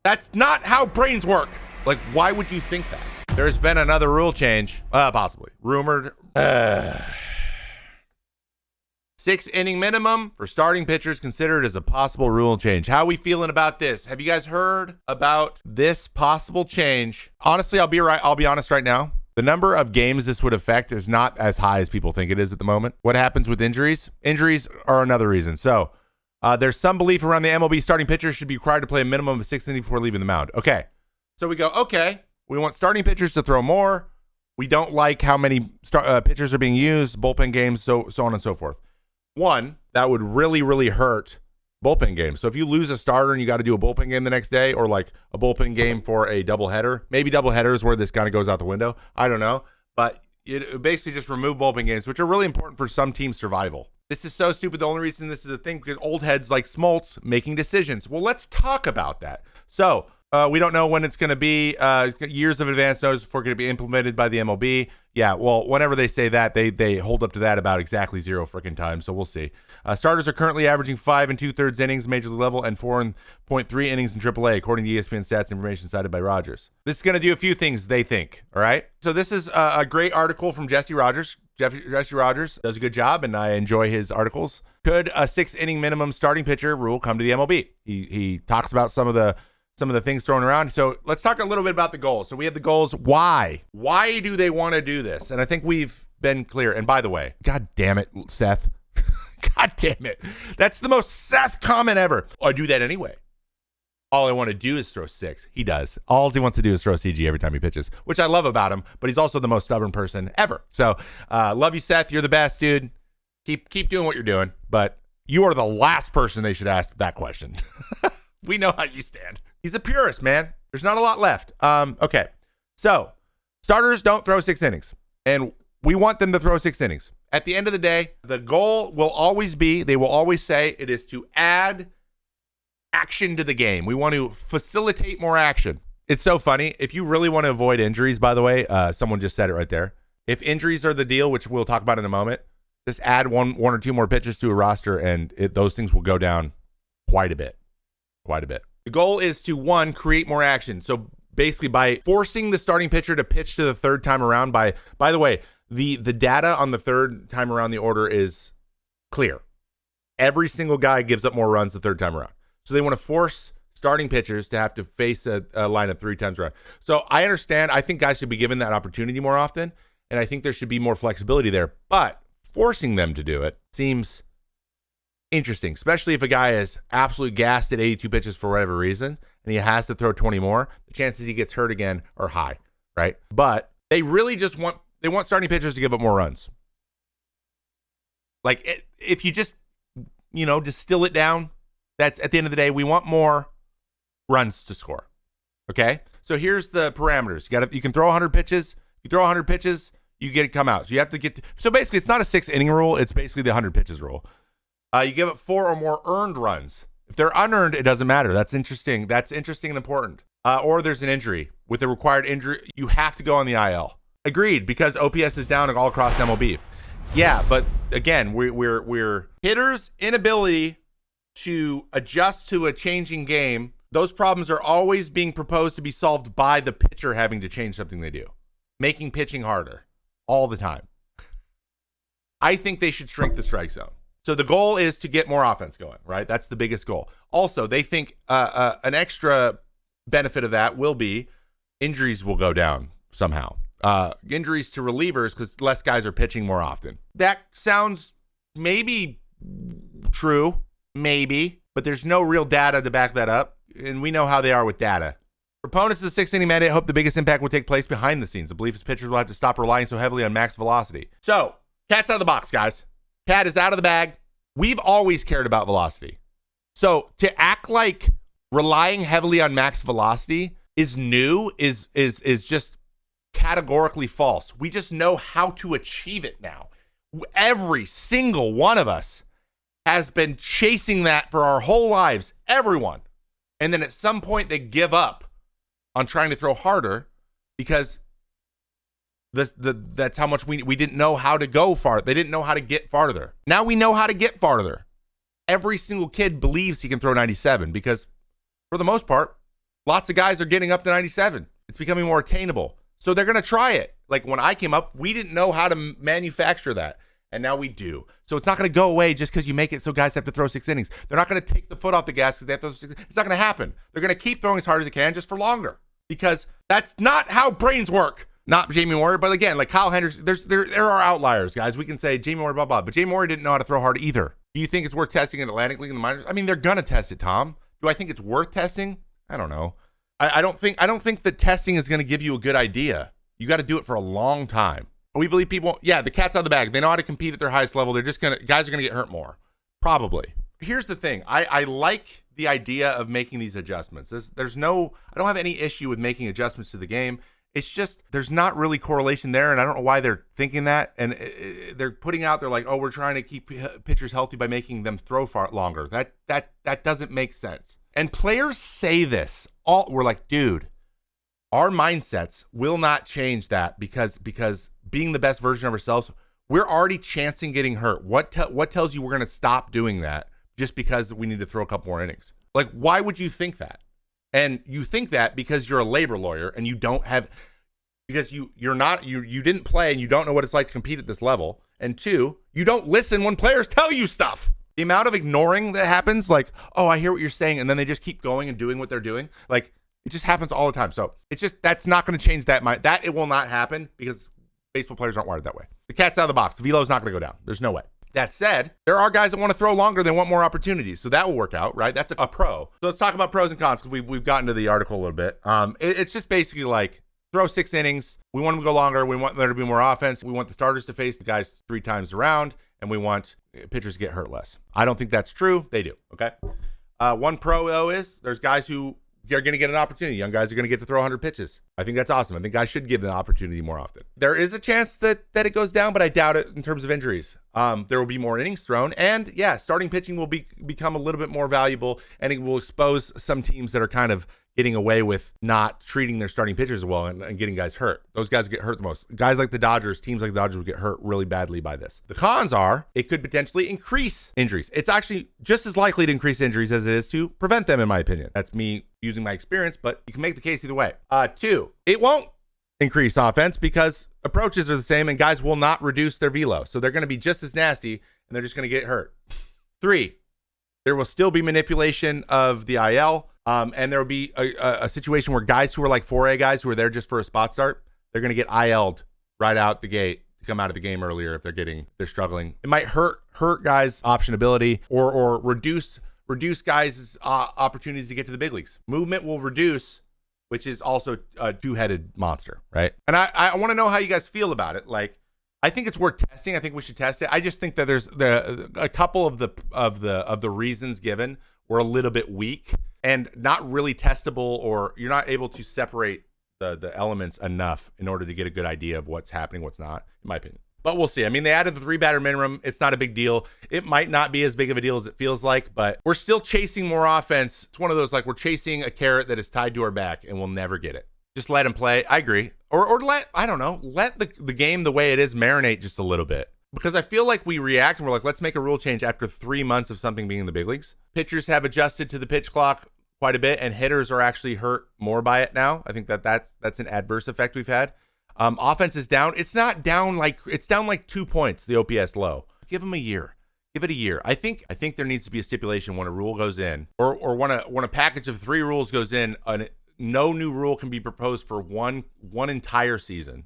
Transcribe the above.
That's not how brains work. Like, why would you think that? There's been another rule change, possibly rumored. 6-inning minimum for starting pitchers considered as a possible rule change. How are we feeling about this? Have you guys heard about this possible change? Honestly, I'll be honest right now. The number of games this would affect is not as high as people think it is at the moment. What happens with injuries? Injuries are another reason. So there's some belief around the MLB starting pitchers should be required to play a minimum of 6 innings before leaving the mound. Okay. So we go, okay, we want starting pitchers to throw more. We don't like how many pitchers are being used, bullpen games, so on and so forth. One, that would really, really hurt bullpen games. So if you lose a starter and you got to do a bullpen game the next day, or like a bullpen game for a doubleheader, maybe doubleheader is where this kind of goes out the window. I don't know. But it basically just remove bullpen games, which are really important for some team survival. This is so stupid. The only reason this is a thing because old heads like Smoltz making decisions. Well, let's talk about that. So we don't know when it's going to be. Years of advance notice before it's going to be implemented by the MLB. Yeah, well, whenever they say that, they hold up to that about exactly 0 freaking time. So we'll see. Starters are currently averaging 5 2/3 innings major league level and 4.3 innings in AAA, according to ESPN stats information cited by Rogers. This is going to do a few things, they think. All right. So this is a great article from Jesse Rogers. Jesse Rogers does a good job, and I enjoy his articles. Could a 6-inning minimum starting pitcher rule come to the MLB? He talks about some of the things thrown around. So let's talk a little bit about the goals. So we have the goals. Why do they want to do this? And I think we've been clear. And by the way, God damn it, Seth. God damn it. That's the most Seth comment ever. I do that anyway. All I want to do is throw 6. He does. All he wants to do is throw CG every time he pitches, which I love about him, but he's also the most stubborn person ever. So love you, Seth. You're the best, dude. Keep doing what you're doing, but you are the last person they should ask that question. We know how you stand. He's a purist, man. There's not a lot left. Okay. So starters don't throw 6 innings, and we want them to throw 6 innings. At the end of the day, the goal will always be, they will always say it is to add action to the game. We want to facilitate more action. It's so funny. If you really want to avoid injuries, by the way, someone just said it right there. If injuries are the deal, which we'll talk about in a moment, just add one or two more pitchers to a roster, and those things will go down quite a bit. The goal is to, 1, create more action. So basically by forcing the starting pitcher to pitch to the third time around, by the way, the data on the third time around the order is clear. Every single guy gives up more runs the third time around. So they want to force starting pitchers to have to face a lineup 3 times around. So I understand. I think guys should be given that opportunity more often, and I think there should be more flexibility there. But forcing them to do it seems interesting, especially if a guy is absolutely gassed at 82 pitches for whatever reason, and he has to throw 20 more. The chances he gets hurt again are high, right? But they really just want starting pitchers to give up more runs. Like, if you just, distill it down, that's at the end of the day, we want more runs to score. Okay? So here's the parameters. You can throw 100 pitches. If you throw 100 pitches, you get it come out. So you have to so basically it's not a 6-inning rule. It's basically the 100 pitches rule. You give up 4 or more earned runs. If they're unearned, it doesn't matter. That's interesting. That's interesting and important. Or there's an injury. With a required injury, you have to go on the IL. Agreed, because OPS is down all across MLB. Yeah, but again, we're hitters' inability to adjust to a changing game. Those problems are always being proposed to be solved by the pitcher having to change something they do, making pitching harder all the time. I think they should shrink the strike zone. So the goal is to get more offense going, right? That's the biggest goal. Also, they think an extra benefit of that will be injuries will go down somehow. Injuries to relievers because less guys are pitching more often. That sounds maybe true, maybe, but there's no real data to back that up, and we know how they are with data. Proponents of the 6-inning mandate hope the biggest impact will take place behind the scenes. The belief is pitchers will have to stop relying so heavily on max velocity. So, cat's out of the box, guys. Cat is out of the bag. We've always cared about velocity. So to act like relying heavily on max velocity is new is just categorically false. We just know how to achieve it now. Every single one of us has been chasing that for our whole lives. Everyone. And then at some point they give up on trying to throw harder because that's how much we didn't know how to go far. They didn't know how to get farther. Now we know how to get farther. Every single kid believes he can throw 97 because, for the most part, Lots of guys are getting up to 97. It's becoming more attainable. So they're going to try it. Like when I came up, we didn't know how to manufacture that. And now we do. So it's not going to go away just because you make it so guys have to throw 6 innings. They're not going to take the foot off the gas because they have to throw 6 innings. It's not going to happen. They're going to keep throwing as hard as they can just for longer because that's not how brains work. Not Jamie Moyer, but again, like Kyle Henderson, there are outliers, guys. We can say Jamie Moyer, blah, blah, but Jamie Moyer didn't know how to throw hard either. Do you think it's worth testing in Atlantic League and the minors? I mean, they're going to test it, Tom. Do I think it's worth testing? I don't know. I don't think that testing is going to give you a good idea. You got to do it for a long time. We believe people, yeah, the cat's out of the bag. They know how to compete at their highest level. Guys are going to get hurt more. Probably. Here's the thing. I like the idea of making these adjustments. I don't have any issue with making adjustments to the game. It's just, there's not really correlation there. And I don't know why they're thinking that. And they're putting out, they're like, oh, we're trying to keep pitchers healthy by making them throw far longer. That doesn't make sense. And players say this. We're like, dude, our mindsets will not change that because being the best version of ourselves, we're already chancing getting hurt. What tells you we're going to stop doing that just because we need to throw a couple more innings? Like, why would you think that? And you think that because you're a labor lawyer and you don't have, because you didn't play and you don't know what it's like to compete at this level. And 2, you don't listen when players tell you stuff. The amount of ignoring that happens, like, oh, I hear what you're saying, and then they just keep going and doing what they're doing. Like, it just happens all the time. So it's just, that's not going to change that. That it will not happen because baseball players aren't wired that way. The cat's out of the box. The velo is not going to go down. There's no way. That said, there are guys that want to throw longer. They want more opportunities. So that will work out, right? That's a pro. So let's talk about pros and cons because we've gotten to the article a little bit. It's just basically like throw 6 innings. We want them to go longer. We want there to be more offense. We want the starters to face the guys 3 times around, and we want pitchers to get hurt less. I don't think that's true. They do, okay? One pro, though, is there's guys who are going to get an opportunity. Young guys are going to get to throw 100 pitches. I think that's awesome. I think guys should give the opportunity more often. There is a chance that it goes down, but I doubt it in terms of injuries. There will be more innings thrown, and yeah, starting pitching will become a little bit more valuable, and it will expose some teams that are kind of getting away with not treating their starting pitchers well and getting guys hurt. Those guys get hurt the most. Guys like the Dodgers, teams like the Dodgers will get hurt really badly by this. The cons are it could potentially increase injuries. It's actually just as likely to increase injuries as it is to prevent them, in my opinion. That's me using my experience, but you can make the case either way. 2, it won't increase offense because approaches are the same and guys will not reduce their velo. So they're going to be just as nasty and they're just going to get hurt. 3, there will still be manipulation of the IL. And there will be a situation where guys who are like 4A guys who are there just for a spot start, they're going to get IL'd right out the gate to come out of the game earlier if they're struggling. It might hurt guys' optionability or reduce guys' opportunities to get to the big leagues. Movement will reduce, which is also a 2-headed monster, right? And I want to know how you guys feel about it. Like, I think it's worth testing. I think we should test it. I just think that there's a couple of the reasons given were a little bit weak and not really testable, or you're not able to separate the elements enough in order to get a good idea of what's happening, what's not, in my opinion. But we'll see. I mean, they added the 3-batter minimum. It's not a big deal. It might not be as big of a deal as it feels like, but we're still chasing more offense. It's one of those, like, we're chasing a carrot that is tied to our back and we'll never get it. Just let him play. I agree. Or let the game the way it is marinate just a little bit. Because I feel like we react and we're like, let's make a rule change after 3 months of something being in the big leagues. Pitchers have adjusted to the pitch clock quite a bit, and hitters are actually hurt more by it now. I think that's an adverse effect we've had. Offense is down. It's down like 2 points, the OPS low. Give them a year. Give it a year. I think there needs to be a stipulation when a rule goes in, or when a package of 3 rules goes in, no new rule can be proposed for one entire season.